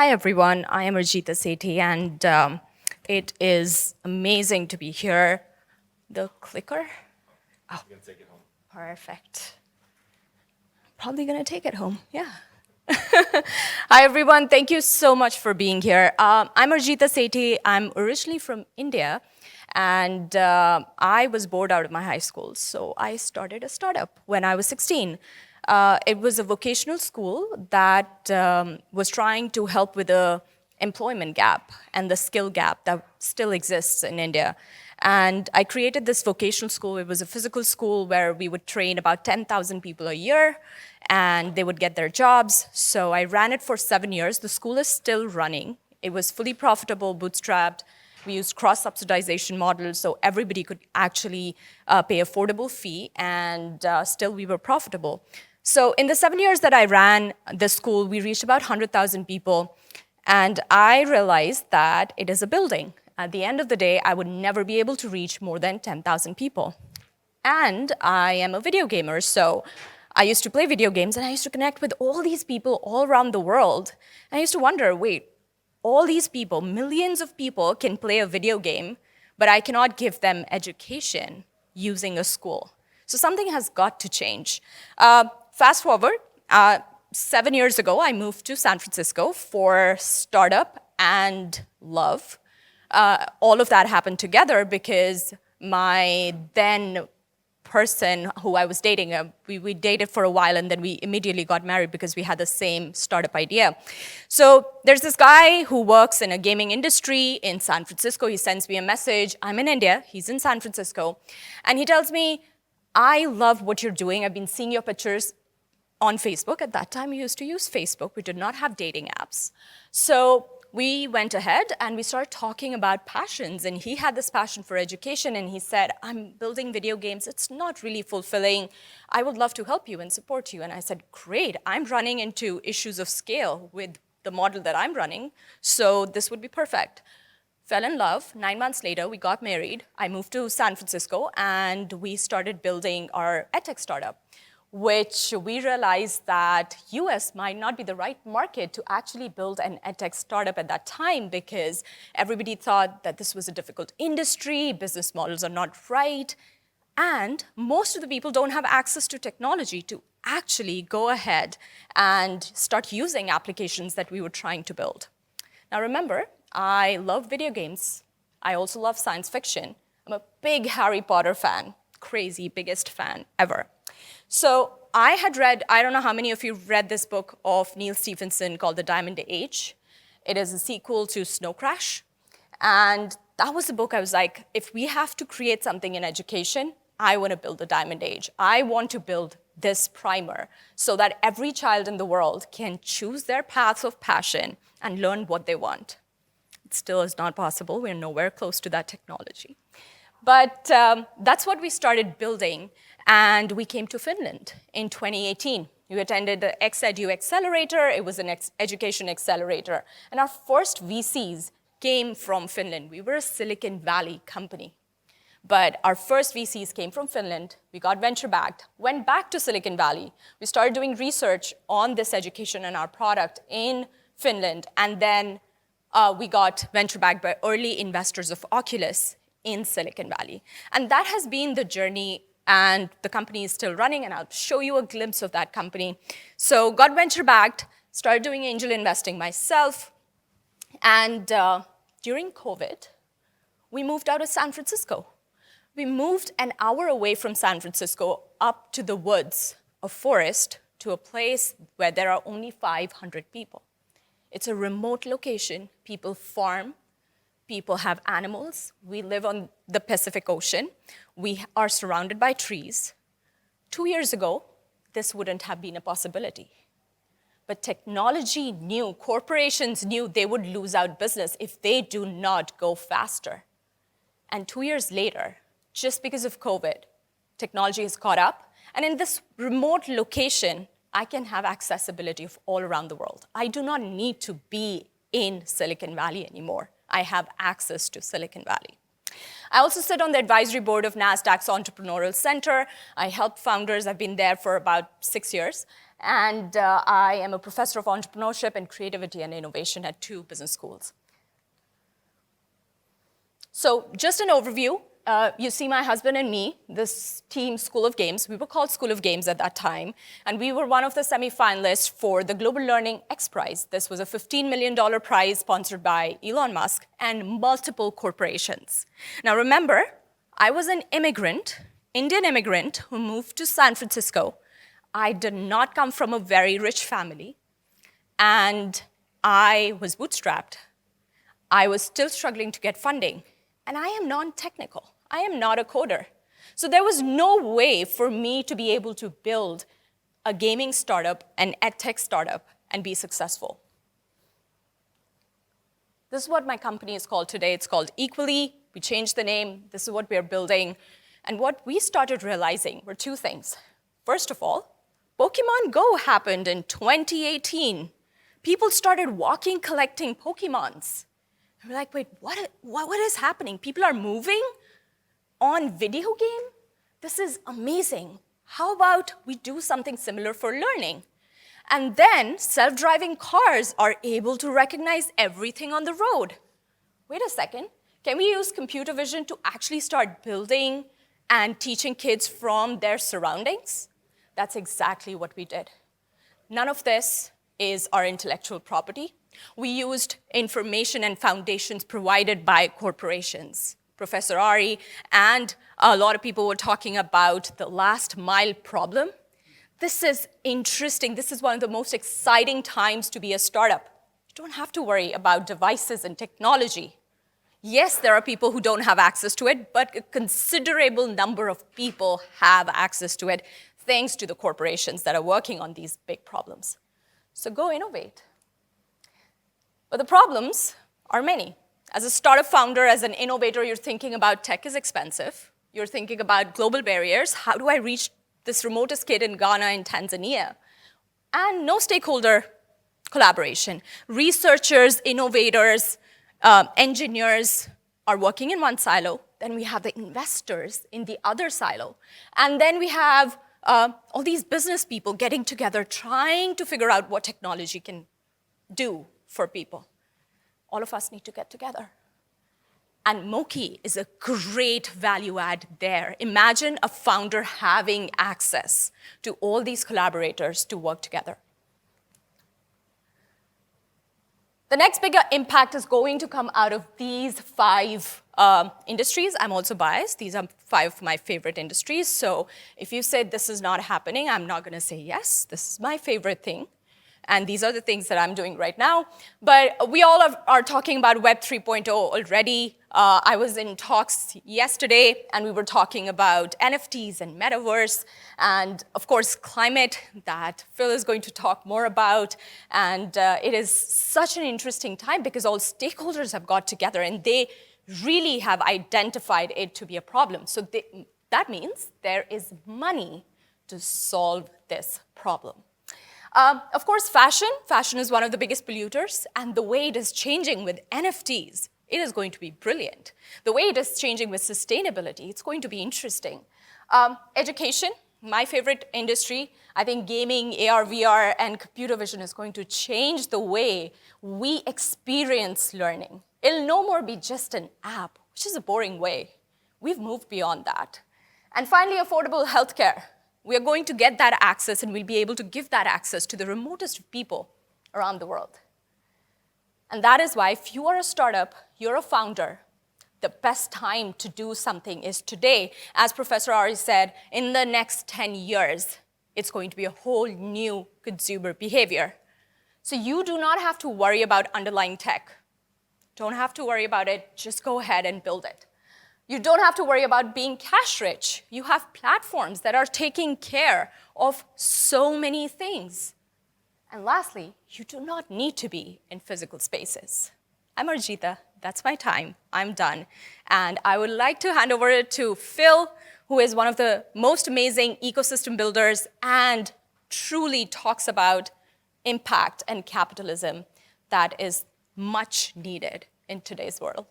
Hi, everyone. I am Arjita Sethi, and it is amazing to be here. The clicker? Oh, you're going to take it home. Perfect. Probably going to take it home, yeah. Hi, everyone. Thank you so much for being here. I'm Arjita Sethi. I'm originally from India, and I was bored out of my high school, so I started a startup when I was 16. It was a vocational school that was trying to help with the employment gap and the skill gap that still exists in India. And I created this vocational school. It was a physical school where we would train about 10,000 people a year, and they would get their jobs. So I ran it for 7 years. The school is still running. It was fully profitable, bootstrapped. We used cross-subsidization models, so everybody could actually pay affordable fee, and still we were profitable. So in the 7 years that I ran the school, we reached about 100,000 people, and I realized that it is a building. At the end of the day, I would never be able to reach more than 10,000 people. And I am a video gamer, so I used to play video games, and I used to connect with all these people all around the world. And I used to wonder, wait, all these people, millions of people can play a video game, but I cannot give them education using a school. So something has got to change. Fast forward, 7 years ago, I moved to San Francisco for startup and love. All of that happened together because my then person who I was dating, we dated for a while, and then we immediately got married because we had the same startup idea. So there's this guy who works in a gaming industry in San Francisco. He sends me a message. I'm in India. He's in San Francisco. And he tells me, I love what you're doing. I've been seeing your pictures on Facebook. At that time, we used to use Facebook. We did not have dating apps. So we went ahead and we started talking about passions. And he had this passion for education. And he said, I'm building video games. It's not really fulfilling. I would love to help you and support you. And I said, great. I'm running into issues of scale with the model that I'm running. So this would be perfect. Fell in love. 9 months later, we got married. I moved to San Francisco, and we started building our edtech startup, which we realized that US might not be the right market to actually build an edtech startup at that time, because everybody thought that this was a difficult industry, business models are not right, and most of the people don't have access to technology to actually go ahead and start using applications that we were trying to build. Now remember, I love video games. I also love science fiction. I'm a big Harry Potter fan, crazy, biggest fan ever. So I had read, I don't know how many of you read this book of Neil Stephenson called The Diamond Age. It is a sequel to Snow Crash. And that was the book I was like, if we have to create something in education, I want to build the Diamond Age. I want to build this primer so that every child in the world can choose their paths of passion and learn what they want. It still is not possible. We're nowhere close to that technology. But that's what we started building, and we came to Finland in 2018. We attended the XEDU Accelerator. It was an education accelerator. And our first VCs came from Finland. We were a Silicon Valley company. But our first VCs came from Finland. We got venture-backed, went back to Silicon Valley. We started doing research on this education and our product in Finland, and then we got venture-backed by early investors of Oculus in Silicon Valley. And that has been the journey, and the company is still running, and I'll show you a glimpse of that company. So got venture-backed, started doing angel investing myself, and during COVID, we moved out of San Francisco. We moved an hour away from San Francisco up to the woods, a forest, to a place where there are only 500 people. It's a remote location. People farm. People have animals. We live on the Pacific Ocean. We are surrounded by trees. 2 years ago, this wouldn't have been a possibility. But technology knew, corporations knew they would lose out business if they do not go faster. And 2 years later, just because of COVID, technology has caught up. And in this remote location, I can have accessibility of all around the world. I do not need to be in Silicon Valley anymore. I have access to Silicon Valley. I also sit on the advisory board of NASDAQ's Entrepreneurial Center. I help founders. I've been there for about 6 years. and I am a professor of entrepreneurship and creativity and innovation at 2 business schools. So just an overview. You see my husband and me, this team, School of Games. We were called School of Games at that time, and we were one of the semi-finalists for the Global Learning X Prize. This was a $15 million prize sponsored by Elon Musk and multiple corporations. Now remember, I was an immigrant, Indian immigrant, who moved to San Francisco. I did not come from a very rich family, and I was bootstrapped. I was still struggling to get funding. And I am non-technical. I am not a coder. So there was no way for me to be able to build a gaming startup, an edtech startup, and be successful. This is what my company is called today. It's called Equally. We changed the name. This is what we're building. And what we started realizing were 2 things. First of all, Pokemon Go happened in 2018. People started walking, collecting Pokemons. We're like, wait, what is happening? People are moving on video game? This is amazing. How about we do something similar for learning? And then self-driving cars are able to recognize everything on the road. Wait a second. Can we use computer vision to actually start building and teaching kids from their surroundings? That's exactly what we did. None of this is our intellectual property. We used information and foundations provided by corporations. Professor Ari and a lot of people were talking about the last mile problem. This is interesting. This is one of the most exciting times to be a startup. You don't have to worry about devices and technology. Yes, there are people who don't have access to it, but a considerable number of people have access to it thanks to the corporations that are working on these big problems. So go innovate. But the problems are many. As a startup founder, as an innovator, you're thinking about tech is expensive. You're thinking about global barriers. How do I reach this remotest kid in Ghana and Tanzania? And no stakeholder collaboration. Researchers, innovators, engineers are working in one silo. Then we have the investors in the other silo. And then we have all these business people getting together, trying to figure out what technology can do for people. All of us need to get together. And Moki is a great value add there. Imagine a founder having access to all these collaborators to work together. The next bigger impact is going to come out of these 5 industries. I'm also biased. These are 5 of my favorite industries. So if you say this is not happening, I'm not going to say yes. This is my favorite thing. And these are the things that I'm doing right now. But we all are talking about Web 3.0 already. I was in talks yesterday, and we were talking about NFTs and metaverse, and of course, climate that Phil is going to talk more about. And it is such an interesting time because all stakeholders have got together, and they really have identified it to be a problem. So that means there is money to solve this problem. Of course, fashion. Fashion is one of the biggest polluters, and the way it is changing with NFTs, it is going to be brilliant. The way it is changing with sustainability, it's going to be interesting. Education, my favorite industry. I think gaming, AR, VR, and computer vision is going to change the way we experience learning. It'll no more be just an app, which is a boring way. We've moved beyond that. And finally, affordable healthcare. We are going to get that access, and we'll be able to give that access to the remotest of people around the world. And that is why, if you are a startup, you're a founder, the best time to do something is today. As Professor Ari said, in the next 10 years, it's going to be a whole new consumer behavior. So you do not have to worry about underlying tech. Don't have to worry about it. Just go ahead and build it. You don't have to worry about being cash rich. You have platforms that are taking care of so many things. And lastly, you do not need to be in physical spaces. I'm Arjita. That's my time. I'm done. And I would like to hand over it to Phil, who is one of the most amazing ecosystem builders and truly talks about impact and capitalism that is much needed in today's world.